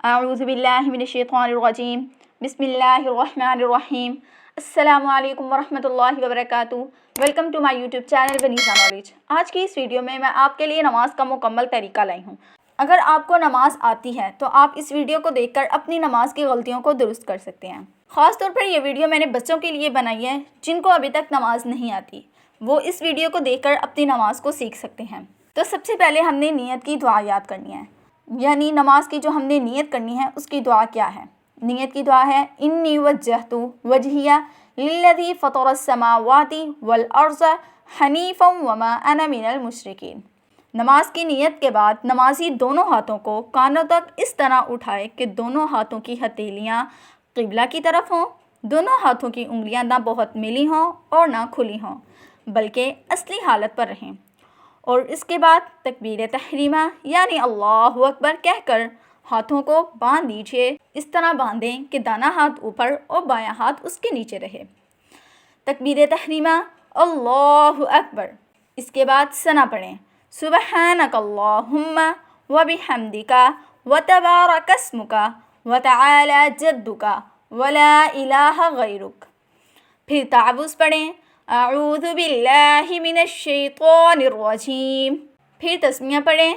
اعوذ باللہ من الشیطان الرجیم بسم اللہ الرحمن الرحیم السلام علیکم ورحمۃ اللہ وبرکاتہ۔ Welcome to my YouTube channel ونیسا نالج۔ آج کی اس ویڈیو میں آپ کے لیے نماز کا مکمل طریقہ لائی ہوں۔ اگر آپ کو نماز آتی ہے تو آپ اس ویڈیو کو دیکھ کر اپنی نماز کی غلطیوں کو درست کر سکتے ہیں۔ خاص طور پر یہ ویڈیو میں نے بچوں کے لیے بنائی ہے جن کو ابھی تک نماز نہیں آتی، وہ اس ویڈیو کو دیکھ کر اپنی نماز کو سیکھ سکتے ہیں۔ تو سب سے پہلے ہم نے نیت کی دعا یاد کرنی ہے، یعنی نماز کی جو ہم نے نیت کرنی ہے اس کی دعا کیا ہے۔ نیت کی دعا ہے انی وجہت وجہیہ للذی فطر السماوات والارض حنیفا وما انا من المشرکین۔ نماز کی نیت کے بعد نمازی دونوں ہاتھوں کو کانوں تک اس طرح اٹھائے کہ دونوں ہاتھوں کی ہتھیلیاں قبلہ کی طرف ہوں، دونوں ہاتھوں کی انگلیاں نہ بہت ملی ہوں اور نہ کھلی ہوں بلکہ اصلی حالت پر رہیں، اور اس کے بعد تکبیر تحریمہ یعنی اللہ اکبر کہہ کر ہاتھوں کو باندھ دیجیے۔ اس طرح باندھیں کہ دانا ہاتھ اوپر اور بایاں ہاتھ اس کے نیچے رہے۔ تکبیر تحریمہ اللہ اکبر، اس کے بعد ثنا پڑھیں سبحانک اللہم وبحمدک وتبارک اسمک وتعالی جدک ولا الہ غیرک۔ پھر تعوذ پڑھیں اعوذ باللہ من الشیطان الرجیم۔ پھر تسمیہ پڑھیں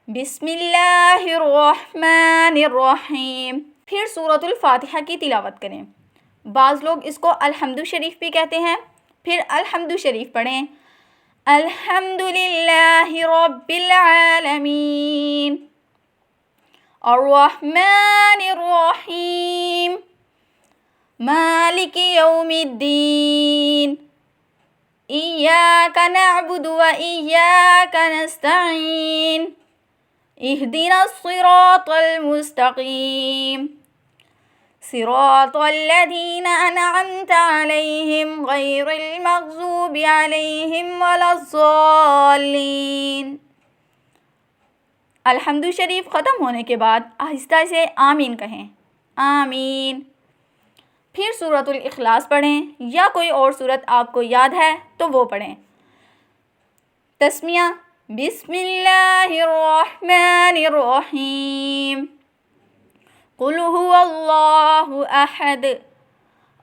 بسم اللہ الرحمن الرحیم۔ پھر سورۃ الفاتحہ کی تلاوت کریں۔ بعض لوگ اس کو الحمد شریف بھی کہتے ہیں۔ پھر الحمد شریف پڑھیں الحمد للہ رب العالمین الرحمن الرحیم مالک یوم الدین ایاک نعبد و ایاک نستعین اہدنا الصراط المستقیم صراط الذین انعمت علیہم غیر المغضوب علیہم ولا الضالین۔ الحمد شریف ختم ہونے کے بعد آہستہ سے آمین کہیں، آمین۔ پھر سورۃ الاخلاص پڑھیں یا کوئی اور سورت آپ کو یاد ہے تو وہ پڑھیں۔ تسمیہ بسم اللہ الرحمن الرحیم قل هو اللہ احد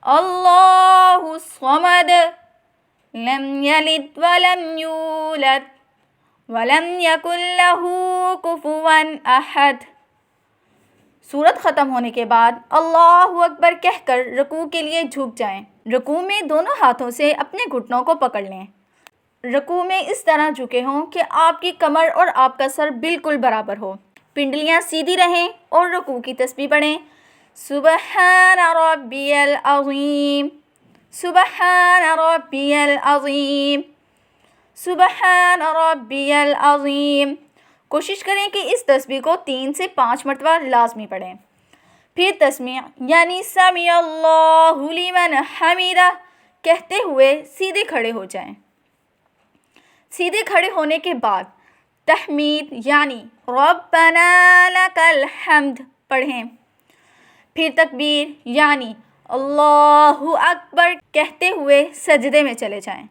اللہ الصمد لم یلد ولم یولد ولم یکن لہ کفوا احد۔ سورت ختم ہونے کے بعد اللہ اکبر کہہ کر رکوع کے لیے جھک جائیں۔ رکوع میں دونوں ہاتھوں سے اپنے گھٹنوں کو پکڑ لیں۔ رکوع میں اس طرح جھکے ہوں کہ آپ کی کمر اور آپ کا سر بالکل برابر ہو، پنڈلیاں سیدھی رہیں، اور رکوع کی تسبیح پڑھیں سبحان ربی العظیم سبحان ربی العظیم سبحان ربی العظیم۔ کوشش کریں کہ اس تسبیح کو 3 سے 5 مرتبہ لازمی پڑھیں۔ پھر تسمیع یعنی سمیع اللہ لمن حمیدہ کہتے ہوئے سیدھے کھڑے ہو جائیں۔ سیدھے کھڑے ہونے کے بعد تحمید یعنی ربنا لک الحمد پڑھیں۔ پھر تکبیر یعنی اللہ اکبر کہتے ہوئے سجدے میں چلے جائیں۔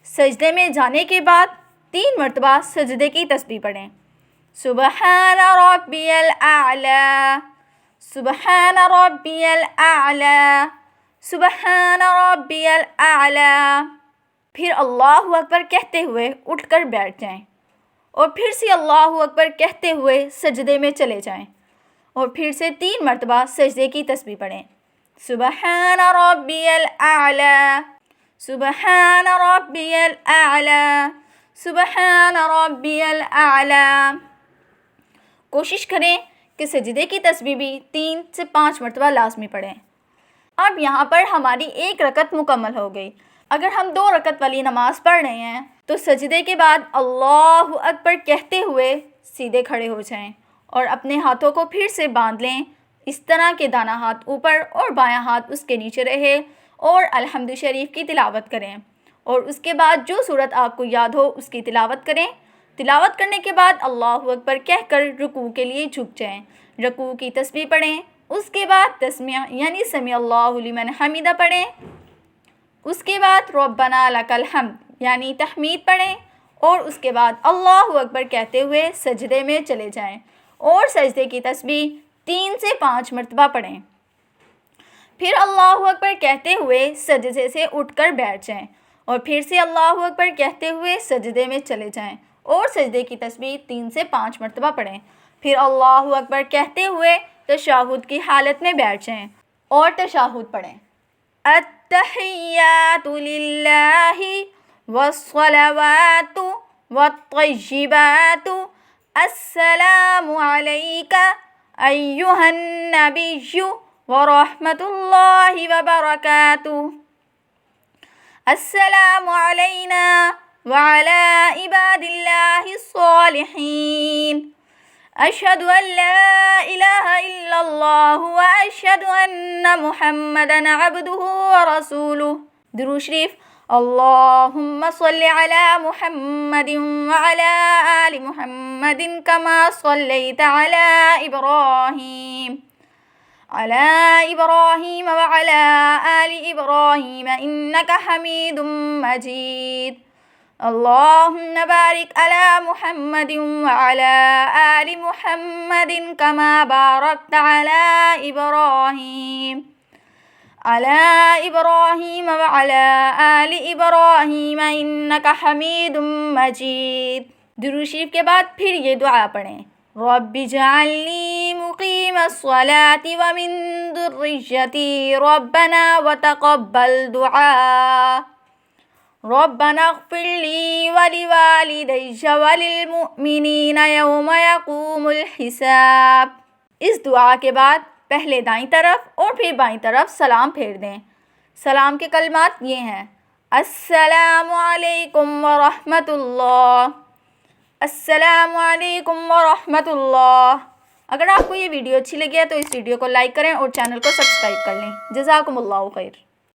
سجدے میں جانے کے بعد 3 مرتبہ سجدے کی تسبیح پڑھیں سبحان ربی الاعلی سبحان ربی الاعلی سبحان ربی الاعلی۔ پھر اللہ اکبر کہتے ہوئے اٹھ کر بیٹھ جائیں، اور پھر سے اللہ اکبر کہتے ہوئے سجدے میں چلے جائیں، اور پھر سے 3 مرتبہ سجدے کی تسبیح پڑھیں سبحان ربی الاعلی سبحان ربی الاعلی سبحان ربی الاعلی۔ کوشش کریں کہ سجدے کی تسبیح بھی 3 سے 5 مرتبہ لازمی پڑھیں۔ اب یہاں پر ہماری 1 رکعت مکمل ہو گئی۔ اگر ہم 2 رکعت والی نماز پڑھ رہے ہیں تو سجدے کے بعد اللہ اکبر کہتے ہوئے سیدھے کھڑے ہو جائیں اور اپنے ہاتھوں کو پھر سے باندھ لیں اس طرح کہ دانا ہاتھ اوپر اور بایاں ہاتھ اس کے نیچے رہے، اور الحمد شریف کی تلاوت کریں، اور اس کے بعد جو سورت آپ کو یاد ہو اس کی تلاوت کریں۔ تلاوت کرنے کے بعد اللہ اکبر کہہ کر رکوع کے لیے جھک جائیں، رکوع کی تسبیح پڑھیں، اس کے بعد تسمیع یعنی سمیع اللہ لمن حمیدہ پڑھیں، اس کے بعد ربنا لک الحمد یعنی تحمید پڑھیں، اور اس کے بعد اللہ اکبر کہتے ہوئے سجدے میں چلے جائیں اور سجدے کی تسبیح 3 سے 5 مرتبہ پڑھیں۔ پھر اللہ اکبر کہتے ہوئے سجدے سے اٹھ کر بیٹھ جائیں اور پھر سے اللہ اکبر کہتے ہوئے سجدے میں چلے جائیں اور سجدے کی تسبیح 3 سے 5 مرتبہ پڑھیں۔ پھر اللہ اکبر کہتے ہوئے تشہد کی حالت میں بیٹھ جائیں اور تشہد پڑھیں۔ التحیات للہ والصلوات والطیبات السلام علیک ایہا النبی ورحمۃ اللہ وبرکاتہ السلام علینا وعلی عباد اللہ الصالحین اشہد ان لا الہ الا اللہ واشہد ان محمدا عبدہ ورسولہ۔ درود شریف۔ اللہم صلی علی محمد وعلی آل محمد کما صلیت علی ابراہیم وعلی آل ابراہیم انک حمید مجید۔ اللہم بارک علی محمد وعلی آل محمد کما بارکت علی ابراہیم وعلی آل ابراہیم انک حمید مجید۔ درود شریف کے بعد پھر یہ دعا پڑھیں۔ رب اجعلنی مقیم الصلاة ومن ذریتی ربنا وتقبل دعاء ربنا اغفر لی ولوالدی وللمؤمنین یوم یقوم الحساب۔ اس دعا کے بعد پہلے دائیں طرف اور پھر بائیں طرف سلام پھیر دیں۔ سلام کے کلمات یہ ہیں: السلام علیکم ورحمۃ اللہ، السلام علیکم ورحمۃ اللہ۔ اگر آپ کو یہ ویڈیو اچھی لگی ہے تو اس ویڈیو کو لائک کریں اور چینل کو سبسکرائب کر لیں۔ جزاکم اللہ خیر۔